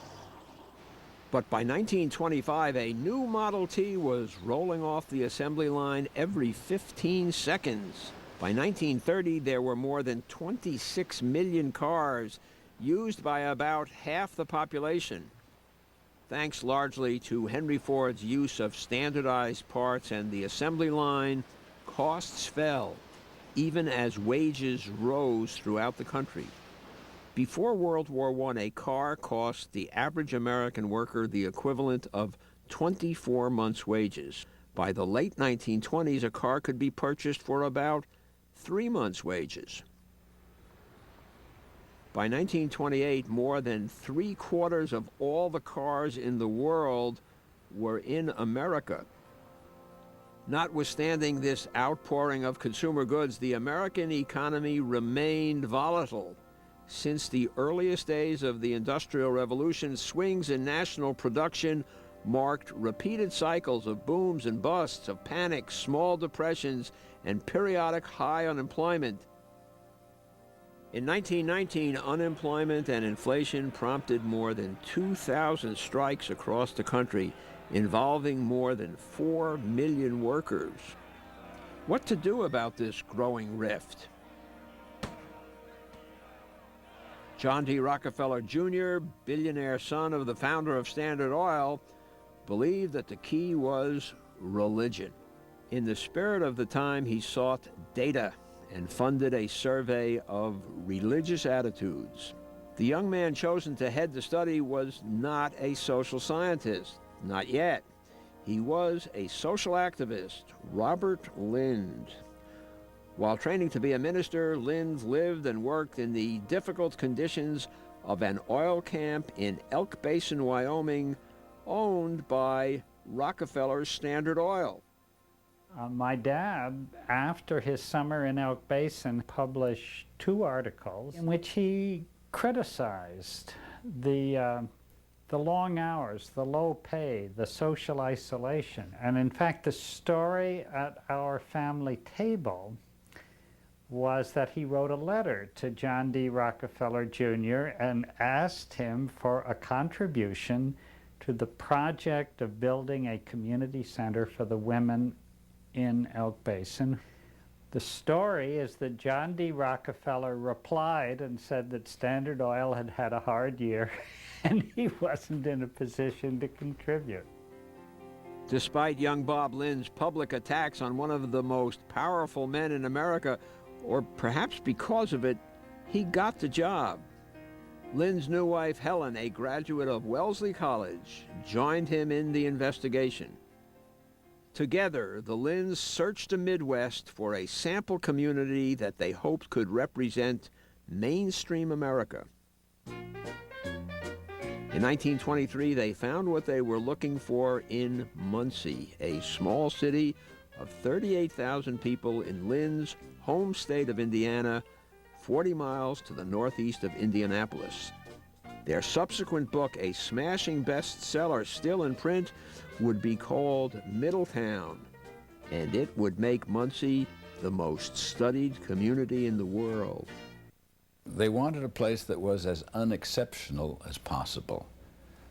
[SPEAKER 9] But by 1925, a new Model T was rolling off the assembly line every 15 seconds. By 1930, there were more than 26 million cars, used by about half the population. Thanks largely to Henry Ford's use of standardized parts and the assembly line, costs fell, even as wages rose throughout the country. Before World War I, a car cost the average American worker the equivalent of 24 months' wages. By the late 1920s, a car could be purchased for about 3 months' wages. By 1928, more than 3/4 of all the cars in the world were in America. Notwithstanding this outpouring of consumer goods, the American economy remained volatile. Since the earliest days of the Industrial Revolution, swings in national production marked repeated cycles of booms and busts, of panics, small depressions, and periodic high unemployment. In 1919, unemployment and inflation prompted more than 2,000 strikes across the country, involving more than 4 million workers. What to do about this growing rift? John D. Rockefeller Jr., billionaire son of the founder of Standard Oil, believed that the key was religion. In the spirit of the time, he sought data and funded a survey of religious attitudes. The young man chosen to head the study was not a social scientist, not yet. He was a social activist, Robert Lind. While training to be a minister, Lind lived and worked in the difficult conditions of an oil camp in Elk Basin, Wyoming, owned by Rockefeller's Standard Oil.
[SPEAKER 13] My dad, after his summer in Elk Basin, published 2 articles in which he criticized the long hours, the low pay, the social isolation. And in fact, the story at our family table was that he wrote a letter to John D. Rockefeller Jr. and asked him for a contribution to the project of building a community center for the women in Elk Basin. The story is that John D. Rockefeller replied and said that Standard Oil had had a hard year and he wasn't in a position to contribute.
[SPEAKER 9] Despite young Bob Lynn's public attacks on one of the most powerful men in America, or perhaps because of it, he got the job. Lynn's new wife, Helen, a graduate of Wellesley College, joined him in the investigation. Together, the Lynns searched the Midwest for a sample community that they hoped could represent mainstream America. In 1923, they found what they were looking for in Muncie, a small city of 38,000 people in Lynn's home state of Indiana, 40 miles to the northeast of Indianapolis. Their subsequent book, a smashing bestseller still in print, would be called Middletown, and it would make Muncie the most studied community in the world.
[SPEAKER 14] They wanted a place that was as unexceptional as possible,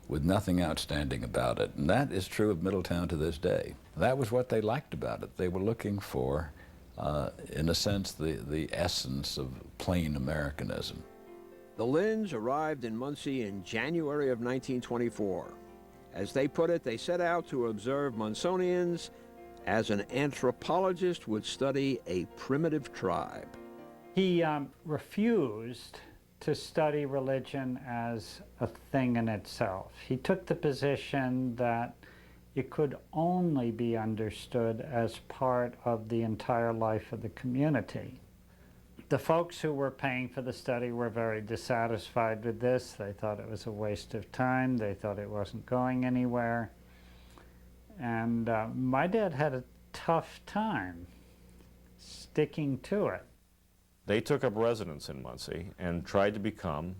[SPEAKER 14] with nothing outstanding about it. And that is true of Middletown to this day. That was what they liked about it. They were looking for, in a sense, the essence of plain Americanism.
[SPEAKER 9] The Lynns arrived in Muncie in January of 1924. As they put it, they set out to observe Munsonians as an anthropologist would study a primitive tribe.
[SPEAKER 13] He refused to study religion as a thing in itself. He took the position that it could only be understood as part of the entire life of the community. The folks who were paying for the study were very dissatisfied with this. They thought it was a waste of time. They thought it wasn't going anywhere. And my dad had a tough time sticking to it.
[SPEAKER 15] They took up residence in Muncie and tried to become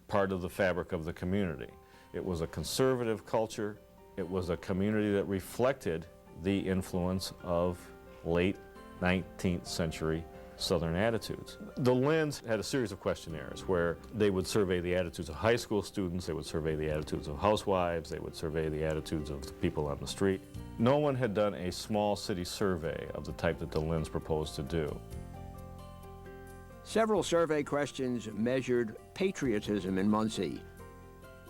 [SPEAKER 15] part of the fabric of the community. It was a conservative culture. It was a community that reflected the influence of late 19th century Southern attitudes. The Lynns had a series of questionnaires where they would survey the attitudes of high school students, they would survey the attitudes of housewives, they would survey the attitudes of the people on the street. No one had done a small city survey of the type that the Lynns proposed to do.
[SPEAKER 9] Several survey questions measured patriotism in Muncie.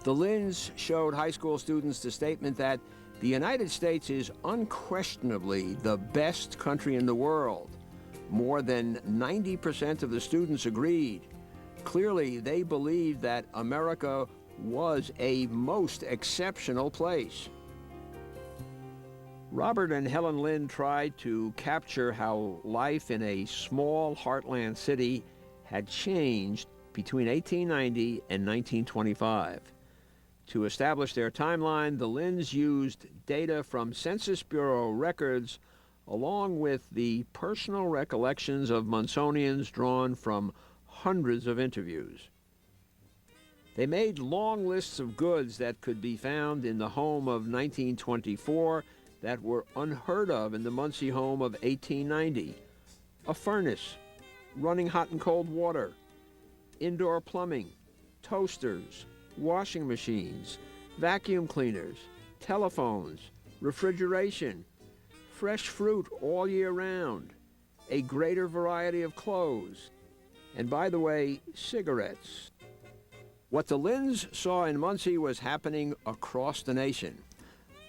[SPEAKER 9] The Lynns showed high school students the statement that the United States is unquestionably the best country in the world. More than 90% of the students agreed. Clearly, they believed that America was a most exceptional place. Robert and Helen Lynn tried to capture how life in a small heartland city had changed between 1890 and 1925. To establish their timeline, the Lynns used data from Census Bureau records along with the personal recollections of Munsonians drawn from hundreds of interviews. They made long lists of goods that could be found in the home of 1924 that were unheard of in the Muncie home of 1890. A furnace, running hot and cold water, indoor plumbing, toasters, washing machines, vacuum cleaners, telephones, refrigeration, fresh fruit all year round, a greater variety of clothes, and by the way, cigarettes. What the Lynns saw in Muncie was happening across the nation.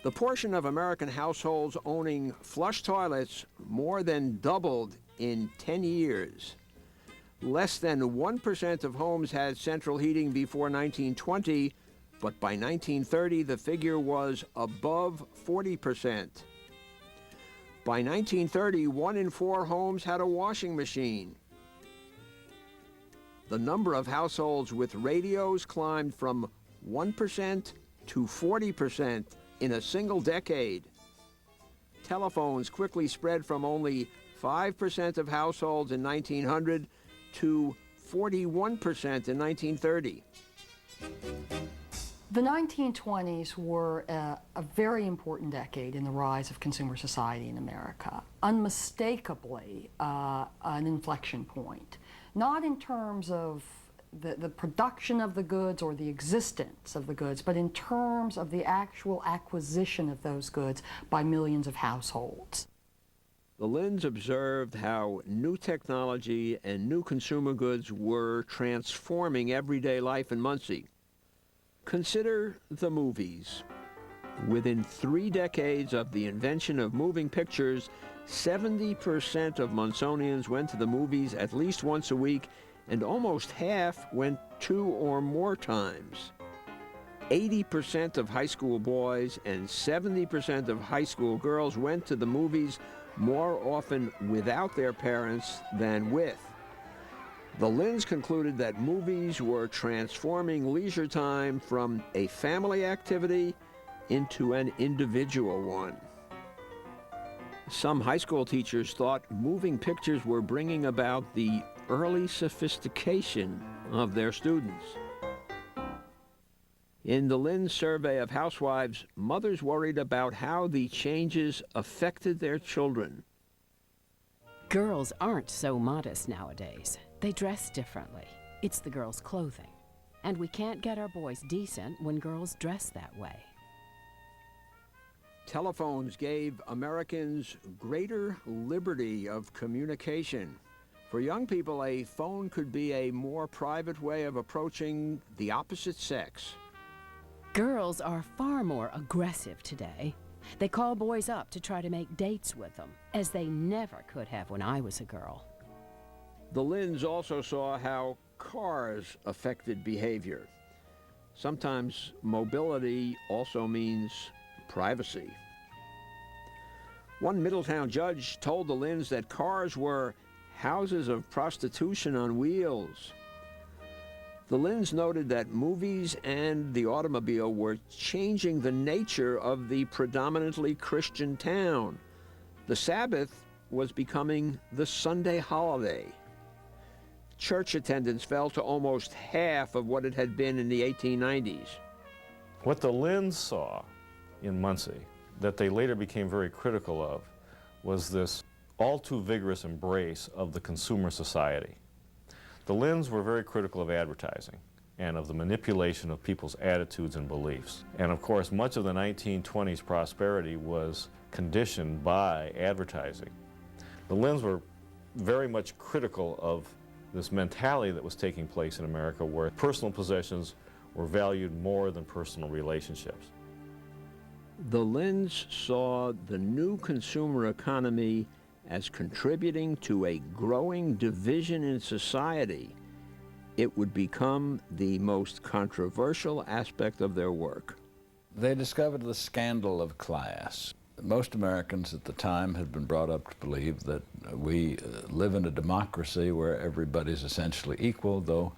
[SPEAKER 9] The portion of American households owning flush toilets more than doubled in 10 years. Less than 1% of homes had central heating before 1920, but by 1930 the figure was above 40%. By 1930, 1 in 4 homes had a washing machine. The number of households with radios climbed from 1% to 40% in a single decade. Telephones quickly spread from only 5% of households in 1900 to 41% in 1930.
[SPEAKER 16] The 1920s were a very important decade in the rise of consumer society in America, unmistakably an inflection point, not in terms of the production of the goods or the existence of the goods, but in terms of the actual acquisition of those goods by millions of households.
[SPEAKER 9] The Linds observed how new technology and new consumer goods were transforming everyday life in Muncie. Consider the movies. Within 3 decades of the invention of moving pictures, 70% of Munsonians went to the movies at least once a week, and almost half went 2 or more times. 80% of high school boys and 70% of high school girls went to the movies more often without their parents than with. The Linds concluded that movies were transforming leisure time from a family activity into an individual one. Some high school teachers thought moving pictures were bringing about the early sophistication of their students. In the Linds survey of housewives, mothers worried about how the changes affected their children.
[SPEAKER 11] Girls aren't so modest nowadays. They dress differently. It's the girls' clothing. And we can't get our boys decent when girls dress that way.
[SPEAKER 9] Telephones gave Americans greater liberty of communication. For young people, a phone could be a more private way of approaching the opposite sex.
[SPEAKER 11] Girls are far more aggressive today. They call boys up to try to make dates with them, as they never could have when I was a girl.
[SPEAKER 9] The Linds also saw how cars affected behavior. Sometimes mobility also means privacy. One Middletown judge told the Linds that cars were houses of prostitution on wheels. The Linds noted that movies and the automobile were changing the nature of the predominantly Christian town. The Sabbath was becoming the Sunday holiday. Church attendance fell to almost half of what it had been in the 1890s.
[SPEAKER 15] What the Linds saw in Muncie, that they later became very critical of, was this all too vigorous embrace of the consumer society. The Linds were very critical of advertising and of the manipulation of people's attitudes and beliefs. And of course, much of the 1920s prosperity was conditioned by advertising. The Linds were very much critical of this mentality that was taking place in America, where personal possessions were valued more than personal relationships.
[SPEAKER 9] The Linds saw the new consumer economy as contributing to a growing division in society. It would become the most controversial aspect of their work.
[SPEAKER 14] They discovered the scandal of class. Most Americans at the time had been brought up to believe that we live in a democracy where everybody's essentially equal, though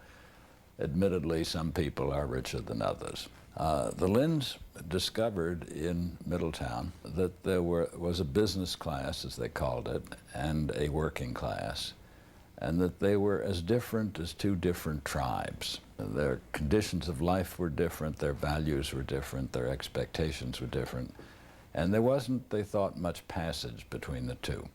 [SPEAKER 14] admittedly some people are richer than others. The Linds discovered in Middletown that there was a business class, as they called it, and a working class, and that they were as different as 2 different tribes. Their conditions of life were different, their values were different, their expectations were different, and there wasn't, they thought, much passage between the 2.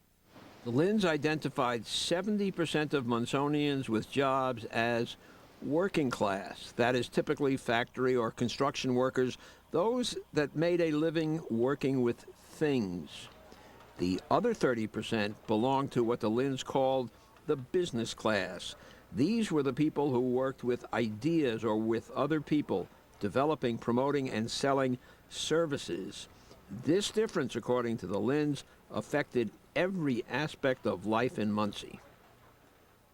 [SPEAKER 9] The Linds identified 70% of Munsonians with jobs as working class, that is typically factory or construction workers, those that made a living working with things. The other 30% belonged to what the Linds called the business class. These were the people who worked with ideas or with other people, developing, promoting, and selling services. This difference, according to the Linds, affected every aspect of life in Muncie.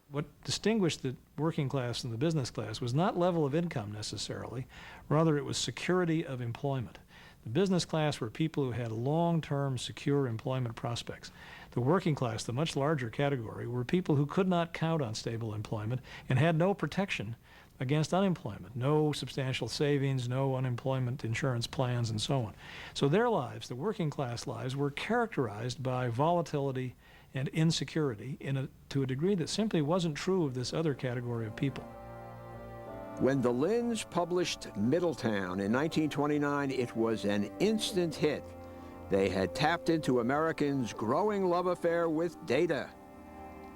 [SPEAKER 17] What distinguished the working class and the business class was not level of income necessarily, rather it was security of employment. The business class were people who had long-term secure employment prospects. The working class, the much larger category, were people who could not count on stable employment and had no protection against unemployment, no substantial savings, no unemployment insurance plans, and so on. So their lives, the working class lives, were characterized by volatility and insecurity to a degree that simply wasn't true of this other category of people.
[SPEAKER 9] When the Linds published Middletown in 1929, it was an instant hit. They had tapped into Americans' growing love affair with data.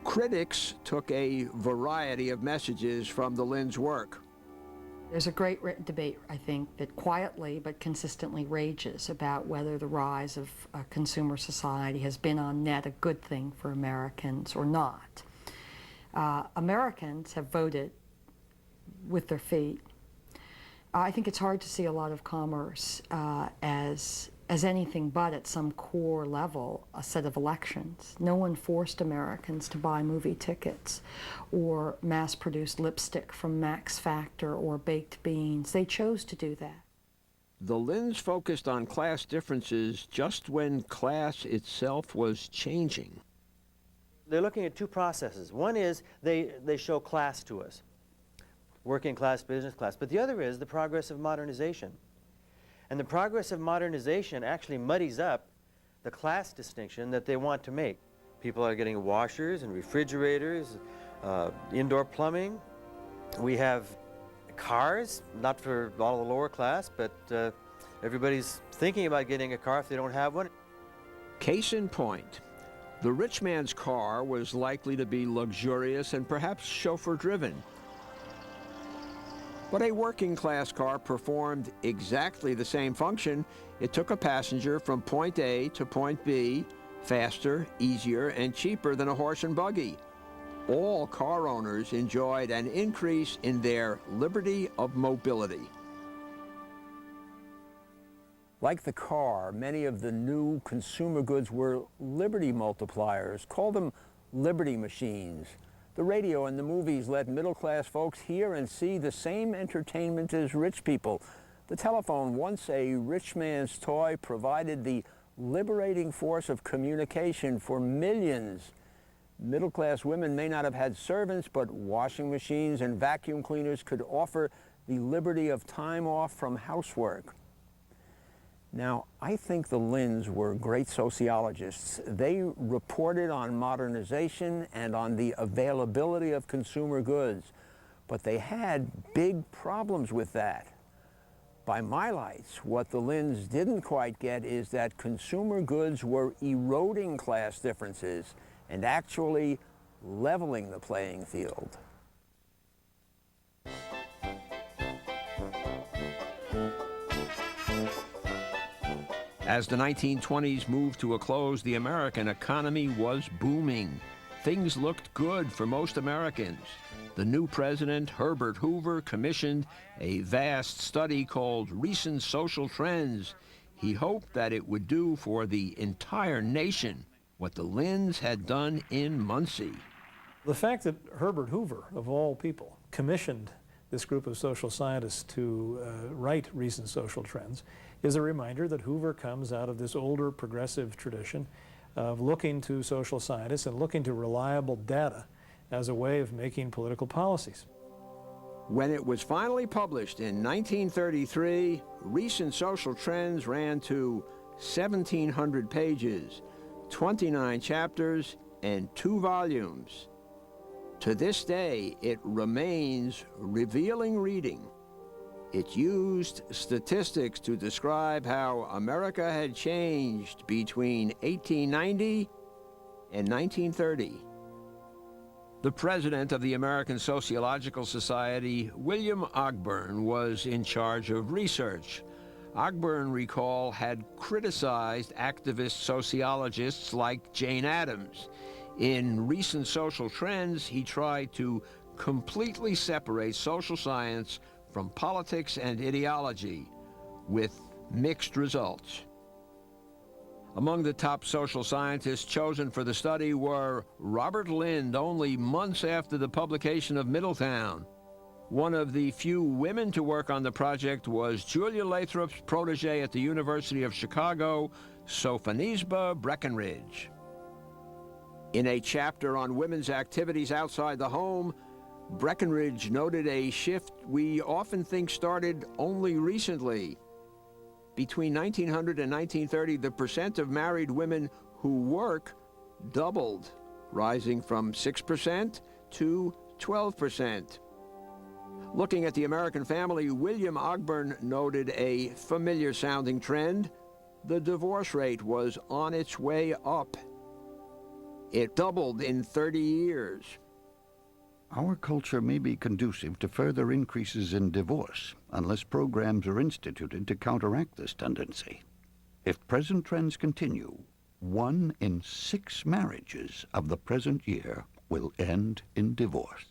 [SPEAKER 9] Critics took a variety of messages from the Linds' work.
[SPEAKER 16] There's a great debate, I think, that quietly but consistently rages about whether the rise of consumer society has been on net a good thing for Americans or not. Americans have voted with their feet. I think it's hard to see a lot of commerce as anything but, at some core level, a set of elections. No one forced Americans to buy movie tickets or mass-produce lipstick from Max Factor or baked beans. They chose to do that.
[SPEAKER 9] The Linds focused on class differences just when class itself was changing.
[SPEAKER 18] They're looking at two processes. One is they show class to us, working class, business class, but the other is the progress of modernization. And the progress of modernization actually muddies up the class distinction that they want to make. People are getting washers and refrigerators, indoor plumbing. We have cars, not for all the lower class, but everybody's thinking about getting a car if they don't have one.
[SPEAKER 9] Case in point, the rich man's car was likely to be luxurious and perhaps chauffeur-driven. But a working-class car performed exactly the same function. It took a passenger from point A to point B faster, easier, and cheaper than a horse and buggy. All car owners enjoyed an increase in their liberty of mobility.
[SPEAKER 19] Like the car, many of the new consumer goods were liberty multipliers. Call them liberty machines. The radio and the movies let middle-class folks hear and see the same entertainment as rich people. The telephone, once a rich man's toy, provided the liberating force of communication for millions. Middle-class women may not have had servants, but washing machines and vacuum cleaners could offer the liberty of time off from housework. Now, I think the Linds were great sociologists. They reported on modernization and on the availability of consumer goods, but they had big problems with that. By my lights, what the Linds didn't quite get is that consumer goods were eroding class differences and actually leveling the playing field.
[SPEAKER 9] As the 1920s moved to a close, the American economy was booming. Things looked good for most Americans. The new president, Herbert Hoover, commissioned a vast study called Recent Social Trends. He hoped that it would do for the entire nation what the Linds had done in Muncie.
[SPEAKER 17] The fact that Herbert Hoover, of all people, commissioned this group of social scientists to write Recent Social Trends is a reminder that Hoover comes out of this older progressive tradition of looking to social scientists and looking to reliable data as a way of making political policies.
[SPEAKER 9] When it was finally published in 1933, Recent Social Trends ran to 1,700 pages, 29 chapters, and 2 volumes. To this day, it remains revealing reading. It used statistics to describe how America had changed between 1890 and 1930. The president of the American Sociological Society, William Ogburn, was in charge of research. Ogburn, recall, had criticized activist sociologists like Jane Addams. In Recent Social Trends, he tried to completely separate social science from politics and ideology, with mixed results. Among the top social scientists chosen for the study were Robert Lind, only months after the publication of Middletown. One of the few women to work on the project was Julia Lathrop's protege at the University of Chicago, Sophonisba Breckinridge. In a chapter on women's activities outside the home, Breckinridge noted a shift we often think started only recently. Between 1900 and 1930, the percent of married women who work doubled, rising from 6% to 12%. Looking at the American family, William Ogburn noted a familiar-sounding trend. The divorce rate was on its way up. It doubled in 30 years.
[SPEAKER 3] Our culture may be conducive to further increases in divorce unless programs are instituted to counteract this tendency. If present trends continue, 1 in 6 marriages of the present year will end in divorce.